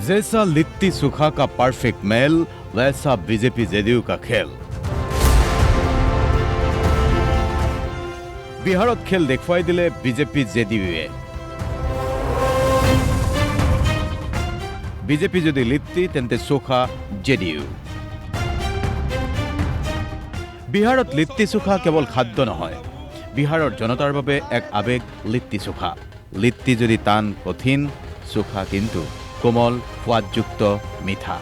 जैसा लिट्टी सुखा का परफेक्ट मेल वैसा बीजेपी जेडीयू का खेल। बिहारत खेल देखुवाई दिले बीजेपी जेडीयूए। बीजेपी যদি লিপ্তি তেন্তে চোখা জেডিইউ। বিহাৰত লিপ্তি চোখা কেৱল খাদ্য নহয়, বিহাৰৰ জনতাৰ বাবে এক আবেগ। লিপ্তি চোখা, লিপ্তি যদি টান কঠিন, চোখা কিন্তু কোমল সোৱাদযুক্ত মিঠা।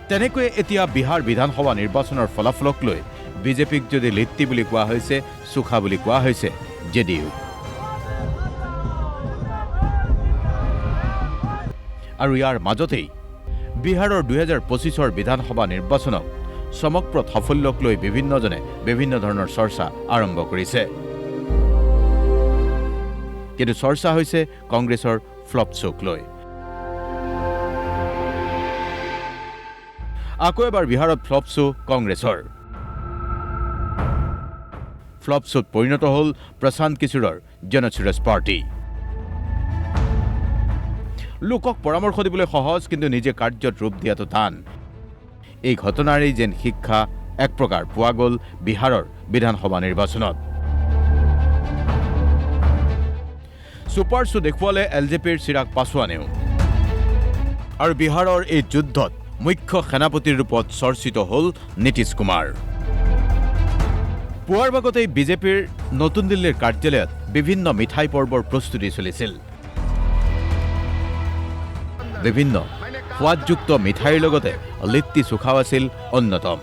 তেনেকৈ এতিয়া বিহাৰ বিধানসভা নিৰ্বাচনৰ ফলাফলক লৈ বিজেপিক যদি লিপ্তি বুলি কোৱা হৈছে, চোখা বুলি কোৱা হৈছে জেডিইউ। আৰু ইয়াৰ মাজতেই বিহাৰৰ 2025 বিধানসভা নিৰ্বাচনক চমকপ্ৰদ সাফল্যক লৈ বিভিন্নজনে বিভিন্ন ধৰণৰ চৰ্চা আৰম্ভ কৰিছে। কিন্তু চৰ্চা হৈছে কংগ্ৰেছৰ ফ্লপ শ্বক লৈ। আকৌ এবাৰ বিহাৰত ফ্লপ শ্বো কংগ্ৰেছৰ। ফ্লপ শ্বত পৰিণত হ'ল প্ৰশান্ত কিশোৰৰ জনসুৰাজ পাৰ্টি। লোকক পৰামৰ্শ দিবলৈ সহজ, কিন্তু নিজে কাৰ্যত ৰূপ দিয়াটো টান। এই ঘটনাৰেই যেন শিক্ষা এক প্ৰকাৰ পোৱা গ'ল বিহাৰৰ বিধানসভা নিৰ্বাচনত। ছুপাৰ শ্বো দেখুৱালে এলজেপিৰ চিৰাগ পাছোৱানেও। আৰু বিহাৰৰ এই যুদ্ধত মুখ্য সেনাপতিৰ ৰূপত চৰ্চিত হ'ল নীতিশ কুমাৰ। পুৱাৰ ভাগতেই বিজেপিৰ নতুন দিল্লীৰ কাৰ্যালয়ত বিভিন্ন মিঠাই পৰ্বৰ প্ৰস্তুতি চলিছিল। বিভিন্ন সোৱাদযুক্ত মিঠাইৰ লগতে লিট্টি চোখাও আছিল অন্যতম।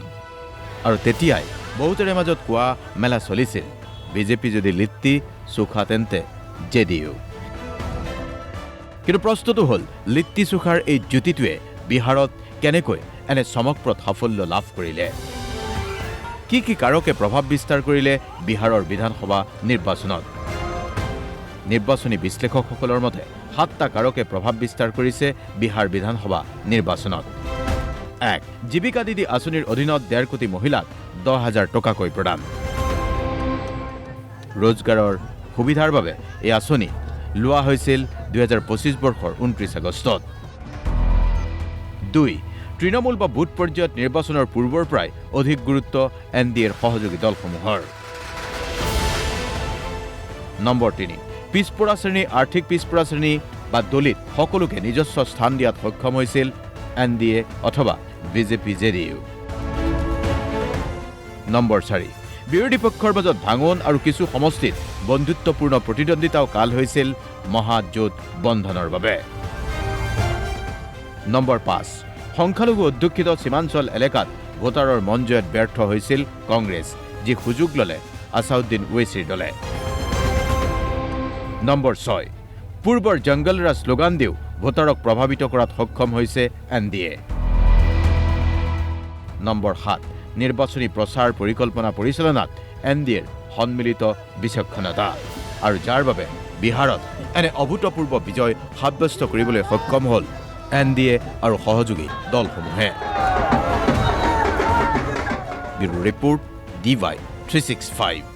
আৰু তেতিয়াই বহুতৰে মাজত কোৱা মেলা চলিছিল, বিজেপি যদি লিট্টি চোখা তেন্তে জেডিইউ। কিন্তু প্ৰশ্নটো হ'ল, লিট্টি চোখাৰ এই জ্যোতিটোৱে বিহাৰত কেনেকৈ এনে চমকপ্ৰদ সাফল্য লাভ কৰিলে? কি কি কাৰকে প্ৰভাৱ বিস্তাৰ কৰিলে বিহাৰৰ বিধানসভা নিৰ্বাচনত? নিৰ্বাচনী বিশ্লেষকসকলৰ মতে 7টা কাৰকে প্ৰভাৱ বিস্তাৰ কৰিছে বিহাৰ বিধানসভা নিৰ্বাচনত। 1. জীৱিকা দিদি আঁচনিৰ অধীনত 1.5 কোটি মহিলাক 10,000 টকাকৈ প্ৰদান। ৰোজগাৰৰ সুবিধাৰ বাবে এই আঁচনি লোৱা হৈছিল 2025 বৰ্ষৰ 29 আগষ্টত। 2. তৃণমূল বা বুথ পৰ্যায়ত নিৰ্বাচনৰ পূৰ্বৰ পৰাই অধিক গুৰুত্ব এনডিএৰ সহযোগী দলসমূহৰ। নম্বৰ 3. পিছপৰা শ্ৰেণী, আৰ্থিক পিছপৰা শ্ৰেণী বা দলিত সকলোকে নিজস্ব স্থান দিয়াত সক্ষম হৈছিল এনডিএ অথবা বিজেপি জেডিইউ। নম্বৰ 4. বিৰোধী পক্ষৰ মাজত ভাঙন আৰু কিছু সমষ্টিত বন্ধুত্বপূৰ্ণ প্ৰতিদ্বন্দ্বিতাও কাল হৈছিল মহাজোঁট বন্ধনৰ বাবে। নম্বৰ 5. সংখ্যালঘু অধ্যুষিত সীমাঞ্চল এলেকাত ভোটাৰৰ মন জয়ত ব্যৰ্থ হৈছিল কংগ্ৰেছ, যি সুযোগ ল'লে আছাউদ্দিন ওৱেইছিৰ দলে। নম্বৰ 6. পূৰ্বৰ জংগলৰাজ শ্লোগান দিও ভোটাৰক প্ৰভাৱিত কৰাত সক্ষম হৈছে এনডিএ। নম্বৰ 7. নিৰ্বাচনী প্ৰচাৰ পৰিকল্পনা পৰিচালনাত এনডিএৰ সন্মিলিত বিচক্ষণতা, আৰু যাৰ বাবে বিহাৰত এনে অভূতপূৰ্ব বিজয় সাব্যস্ত কৰিবলৈ সক্ষম হ'ল এনডিএ আৰু সহযোগী দলসমূহে। Bureau report DY 365।